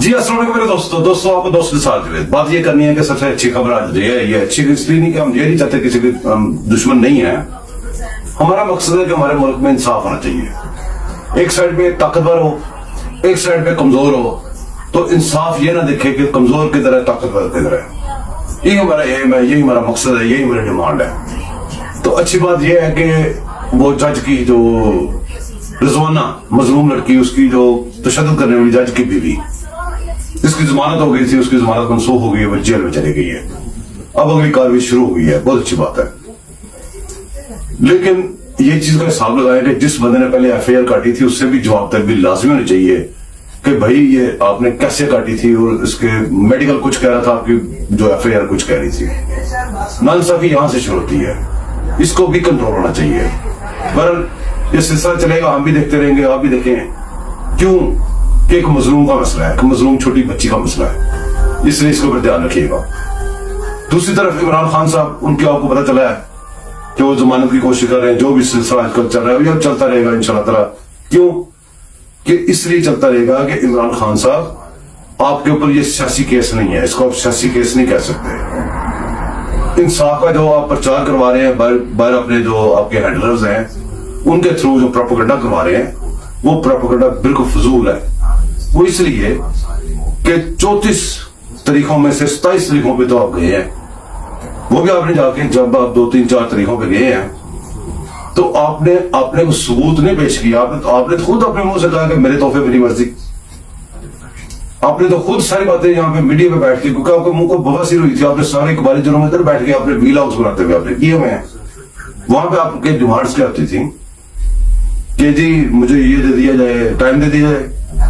जी अस्सलाम वालेकुम मेरे दोस्तों आपको दोस्त के साथ जो है बात ये करनी है कि सबसे अच्छी खबर आज ये अच्छी इसलिए नहीं कि हम ये नहीं चाहते किसी के दुश्मन नहीं है। हमारा मकसद है कि हमारे मुल्क में इंसाफ होना चाहिए। एक साइड पे ताकतवर हो, एक साइड पे कमजोर हो, तो इंसाफ ये ना देखे कि कमजोर की तरह ताकतवर की तरह। यही हमारा एम है, यही हमारा मकसद है, यही मेरी डिमांड है। तो अच्छी बात यह है कि वो जज की जो रिजवाना मजलूम लड़की, उसकी जो तशद्दुद करने वाली जज की बीवी, इसकी जमानत हो गई थी, उसकी जमानत मनसूख हो गई है, वो जेल में चली गई है। अब अगली कार्रवाई शुरू हुई है, बहुत अच्छी बात है। लेकिन ये चीज का हिसाब लगाया कि जिस बंदे ने पहले एफआईआर काटी थी उससे भी जवाबदेही लाजमी होनी चाहिए कि भाई ये आपने कैसे काटी थी, और इसके मेडिकल कुछ कह रहा था, आपकी जो एफआईआर कुछ कह रही थी। नाइंसाफी यहां से शुरू होती है, इसको भी कंट्रोल होना चाहिए। पर ये सिलसिला चलेगा, हम भी देखते रहेंगे, आप भी देखें। क्यों कि एक मजलूम का मसला है, एक मजलूम छोटी बच्ची का मसला है, इसलिए इसके ऊपर ध्यान रखिएगा। दूसरी तरफ इमरान खान साहब, उनके आपको पता चला है कि वो जमानत की कोशिश कर रहे हैं। जो भी सिलसिला आजकल चल रहा है ये चलता रहेगा इंशाल्लाह ताला। क्यों कि इसलिए चलता रहेगा कि इमरान खान साहब आपके ऊपर ये सियासी केस नहीं है, इसको आप सियासी केस नहीं कह सकते। इंसाफ का जो आप प्रचार करवा रहे हैं बाहर अपने जो आपके हैंडलर्स हैं उनके थ्रू जो प्रोपेगेंडा करवा रहे हैं, वो प्रोपेगेंडा बिल्कुल फजूल है। वो इसलिए कि 34 तारीखों में से 27 तारीखों पे तो आप गए हैं, वो भी आपने जाके जब आप 2, 3, 4 तारीखों पे गए हैं तो आपने को सबूत नहीं पेश किया। आपने तो खुद अपने मुंह से कहा कि मेरे तोहफे मेरी मर्जी। आपने तो खुद सारी बातें यहाँ पे मीडिया पे बैठ के, क्योंकि आपके मुंह को बवासीर हुई थी, आपने सारे कबाली जनों में इधर बैठ के आपने व्हील हाउस बनाते हुए आपने किए हुए हैं। वहां पे आपके डिमांड्स क्या होती थी कि जी मुझे ये दे दिया जाए, टाइम दे दिया जाए,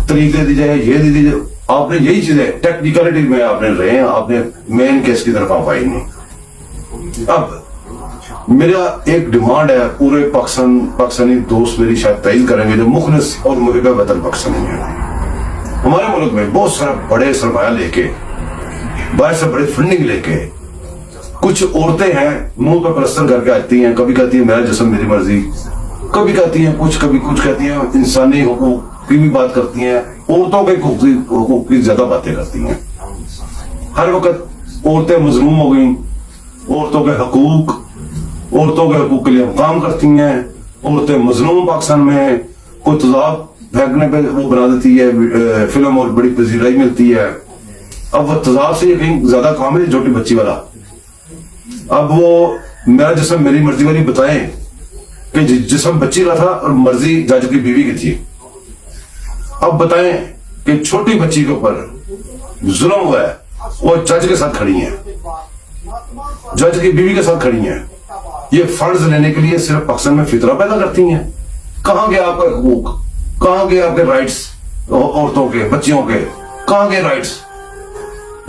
तारीख दे दी जाए, ये दे दी जाए। आपने यही चीजें टेक्निकलिटी में आपने रहे हैं, आपने मेन केस की तरफ आप आई नहीं। अब मेरा एक डिमांड है, पूरे पाकिस्तानी दोस्त मेरी शायद तइल करेंगे जो मुखलिस और मुहिब वतन पाकिस्तानी है। हमारे मुल्क में बहुत सारा बड़े सरमाया लेके, बाहर से बड़े फंडिंग लेके कुछ औरतें हैं मुंह पर प्लस्तर करके आती हैं। कभी कहती है मेरा जिस्म मेरी मर्जी, कभी कहती हैं कुछ, कभी कुछ कहती हैं इंसानी हुकूक की भी बात करती हैं, औरतों के हुकूक की ज्यादा बातें करती हैं। हर वक्त औरतें मजलूम हो गई, औरतों के हकूक के लिए काम करती हैं। औरतें मजलूम पाकिस्तान में कोई तजाब फेंकने पे वो बना देती है फिल्म और बड़ी पजीराई मिलती है। अब वो तजाब से कहीं ज्यादा काम है छोटी बच्ची वाला। अब वो मेरा जिस्म मेरी मर्जी वाली बताएं कि जिस्म बच्ची का था और मर्जी जज की बीवी की थी। अब बताएं कि छोटी बच्ची के ऊपर जुल्म हुआ है, वो जज के साथ खड़ी हैं, जज की बीवी के साथ खड़ी हैं। ये फर्ज लेने के लिए सिर्फ पाकिस्तान में फितरा पैदा करती हैं। कहां गया आपका हकूक, कहां गए आपके राइट्स, औरतों के, बच्चियों के कहां गए राइट्स?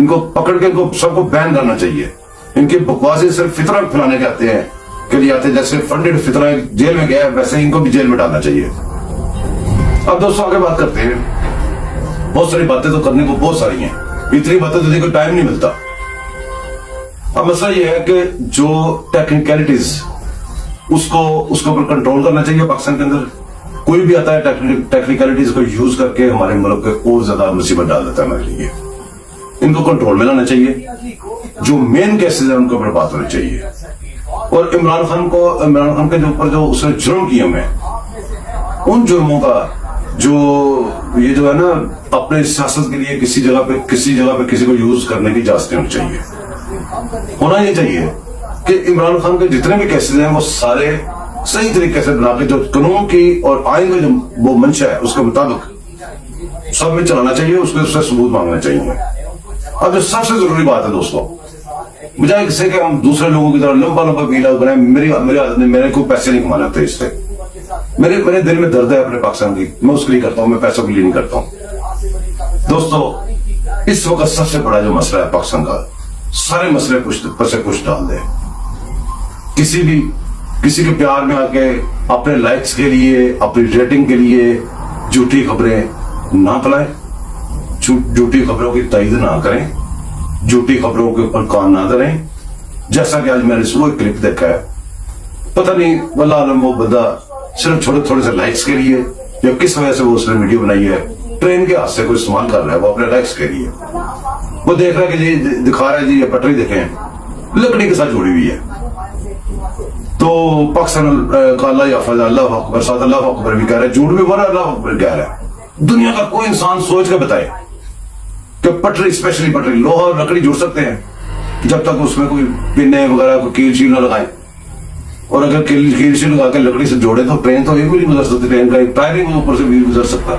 इनको पकड़ के इनको सबको बैन करना चाहिए। इनकी बकवासें सिर्फ फितरा फैलाने के आते हैं के लिए आते हैं। जैसे फंडेड फितरा जेल में गया है वैसे इनको भी जेल में डालना चाहिए। अब दोस्तों आगे बात करते हैं। बहुत सारी बातें तो करने को बहुत सारी हैं, इतनी बातें तो देखो टाइम नहीं मिलता। अब मसला ये है कि जो टेक्निकलिटीज उसको ऊपर कंट्रोल करना चाहिए। पाकिस्तान के अंदर कोई भी आता है टेक्निकलिटीज को यूज करके हमारे मुल्क के और ज्यादा मुसीबत डाल देता है हमारे लिए। इनको कंट्रोल में लाना चाहिए। जो मेन केसेस है उनके ऊपर बात होनी चाहिए। और इमरान खान के ऊपर जो उसने जुर्म किए हुए हैं, उन जुर्मों का जो ये जो है ना अपने सियासत के लिए किसी जगह पे किसी को यूज करने की इजाजत नहीं होनी चाहिए। होना ये चाहिए कि इमरान खान के जितने भी केसेस हैं वो सारे सही तरीके से बना के जो कानून की और आइन में जो वो मंशा है उसके मुताबिक सब में चलाना चाहिए, उससे सबूत मांगना चाहिए। अब जो सबसे जरूरी बात है दोस्तों, बजाय किसी के हम दूसरे लोगों की तरह लंबा पीला बनाए, मेरी आदत नहीं, मेरे को पैसे नहीं कमाने होते इससे। मेरे दिल में दर्द है अपने पाकिस्तान की, मैं उसके लिए करता हूँ, मैं पैसों के लिए नहीं करता हूँ। दोस्तों इस वक्त सबसे बड़ा जो मसला है पाकिस्तान का, सारे मसले पर से कुछ डाल दे। किसी के प्यार में आके अपने लाइक्स के लिए, अपनी रेटिंग के लिए झूठी खबरें ना फैलाएं, झूठी खबरों की तायीद ना करें, झूठी खबरों के ऊपर काम ना करें। जैसा कि आज मैंने सुबह क्लिप देखा है, पता नहीं वल्लाह आलम वो बंदा सिर्फ थोड़े से लाइक्स के लिए या किस वजह से वो उसने वीडियो बनाई है, ट्रेन के हादसे को इस्तेमाल कर रहा है, वो अपने लाइक्स के लिए। वो देख रहा है कि जी दिखा रहा है जी ये पटरी देखें लकड़ी के साथ जुड़ी हुई है, तो पाकिस्तान का अल्लाह याफिज़, अल्लाह अकबर, साथ अल्लाह अकबर भी कह रहा है, झूठ भी बोल रहा है, अल्लाह अकबर कह रहा है। दुनिया का कोई इंसान सोच के बताए कि पटरी, स्पेशली पटरी, लोहा और लकड़ी जुड़ सकते हैं जब तक उसमें कोई पिने वगैरह कोई कील शील न लगाए। और अगर कील शील लगा के लकड़ी से जोड़े तो ट्रेन तो एक भी नहीं गुजर सकती, ट्रेन का एक टायर ही ऊपर से भी गुजर सकता।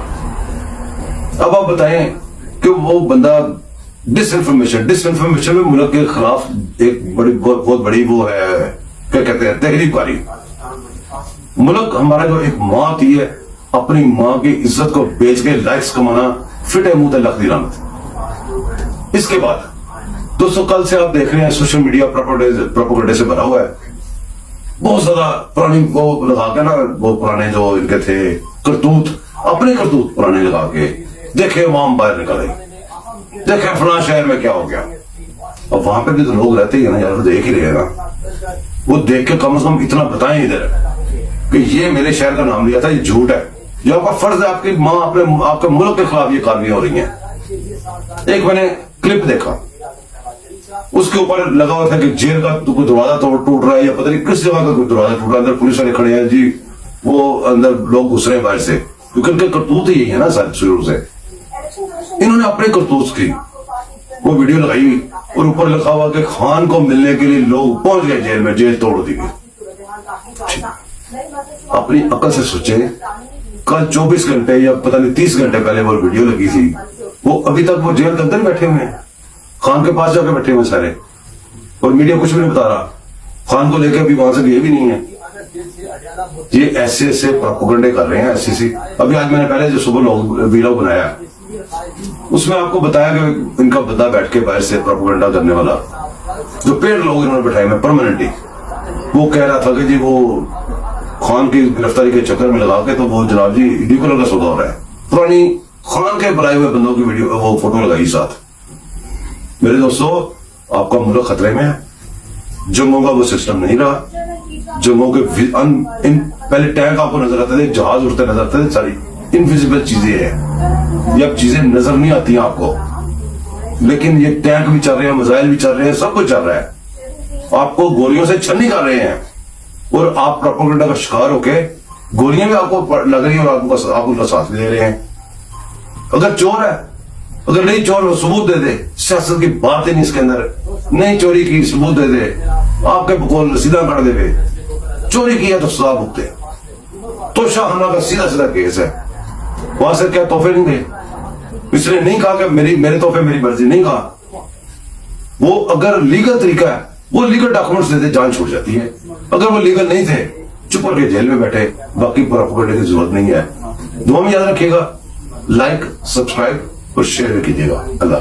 अब आप बताएं कि वो बंदा डिसइंफॉर्मेशन में मुल्क के खिलाफ एक बड़ी बहुत बड़ी वो है, क्या कहते हैं, तहरीक कारी। मुल्क हमारा जो एक माँ थी है, अपनी माँ की इज्जत को बेच के लाइक्स कमाना, फिट है मुंह तक लग दी रामत। इसके बाद दोस्तों कल से आप देख रहे हैं सोशल मीडिया प्रोपेगेंडे से भरा हुआ है, बहुत ज्यादा पुरानी वो लगा के ना, वो पुराने जो इनके थे करतूत, अपने करतूत पुराने लगा के, देखे अवाम बाहर निकल आई, देखे फलां शहर में क्या हो गया। और वहां पे भी तो लोग रहते ही है ना यार, देख ही रहे ना, वो देख के कम से कम इतना बताएं इधर कि ये मेरे शहर का नाम लिया था, ये झूठ है, जो आपका फर्ज है, आपकी माँ आपके मुल्क के खिलाफ ये कार्रवाई हो रही है। एक मैंने क्लिप देखा, उसके ऊपर लगा हुआ था कि जेल का तो कोई दरवाजा टूट रहा है या पता नहीं किस जगह का कोई दरवाजा टूट रहा है, अंदर पुलिस वाले खड़े हैं जी, वो अंदर लोग घुस रहे हैं बाहर से, क्योंकि उनके करतूत ही है ना सर शुरू से। इन्होंने अपने करतूत की वो वीडियो लगाई और ऊपर लिखा हुआ कि खान को मिलने के लिए लोग पहुंच गए जेल में, जेल तोड़ दी गई। अपनी अकल से सोचे, कल 24 घंटे या पता नहीं 30 घंटे पहले वो वीडियो लगी थी, वो अभी तक वो जेल के अंदर बैठे हुए हैं, खान के पास जाके बैठे हुए सारे, और मीडिया कुछ भी नहीं बता रहा, खान को लेकर अभी वहां से गए भी नहीं है। ये ऐसे ऐसे प्रोपेगेंडे कर रहे हैं, ऐसी अभी आज मैंने पहले जो सुबह वीडियो बनाया उसमें आपको बताया कि इनका बंदा बैठ के बाहर से प्रोपेगेंडा करने वाला, जो पेड़ लोग इन्होंने बैठाए में परमानेंटली, वो कह रहा था कि जी वो खान की गिरफ्तारी के चक्कर में लगा के तो वो जनाब जी डी कलर का सौदा हो रहा है। पुरानी खान के बुलाए हुए बंदों की वीडियो वो फोटो लगाई साथ। मेरे दोस्तों आपका मुल्क खतरे में है, जंगों का वो सिस्टम नहीं रहा, जंगों के पहले टैंक आपको नजर आते थे, जहाज उड़ते नजर आते थे, सारी इनविजिबल चीजें हैं, ये अब चीजें नजर नहीं आती हैं आपको, लेकिन ये टैंक भी चल रहे हैं, मिसाइल भी चल रहे हैं, सब कुछ चल रहा है, आपको गोलियों से छन्नी कर रहे हैं, और आप प्रोपेगेंडा का शिकार होके गोलियां भी आपको लग रही है और आप उनका साथ दे रहे हैं। अगर चोर है, अगर नहीं चोर वो सबूत दे दे, सियासत की बात ही नहीं इसके अंदर, नहीं चोरी की सबूत दे दे, आपके बकौल रसीदा कर दे, चोरी की है तो सजा भुगते, तो शाहना का सीधा सीधा केस है। वहां से क्या तोहफे नहीं दे, इसने नहीं कहा कि मेरे तोहफे मेरी मर्जी, नहीं कहा। वो अगर लीगल तरीका है, वो लीगल डॉक्यूमेंट्स देते, जान छूट जाती है। अगर वो लीगल नहीं थे, चुप करके जेल में बैठे, बाकी प्रोपेगेंडे की जरूरत नहीं है। दुआ में याद रखिएगा, लाइक, सब्सक्राइब और शेयर कीजिएगा। अल्लाह।